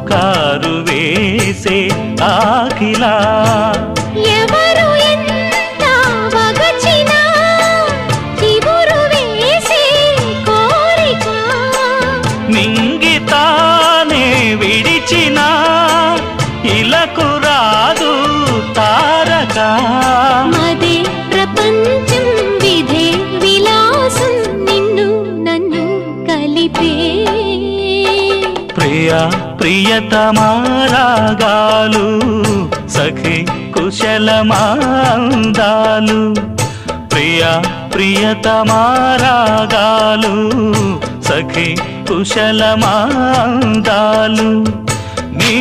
పుకారు వేసే ఆకిలా ఎవరు ఎంత వగచినా చివురు వేసే కోరిక నింగితానే విడిచిన ఇలకు రాదు తారక మదే ప్రపంచం విధే విలాసం నిన్ను నన్ను కలిపే ప్రియా ప్రియతమారాగాలు సఖి కుశలమాందాలు ప్రియా ప్రియతమారాగాలు సఖి కుశలమాందాలు నీ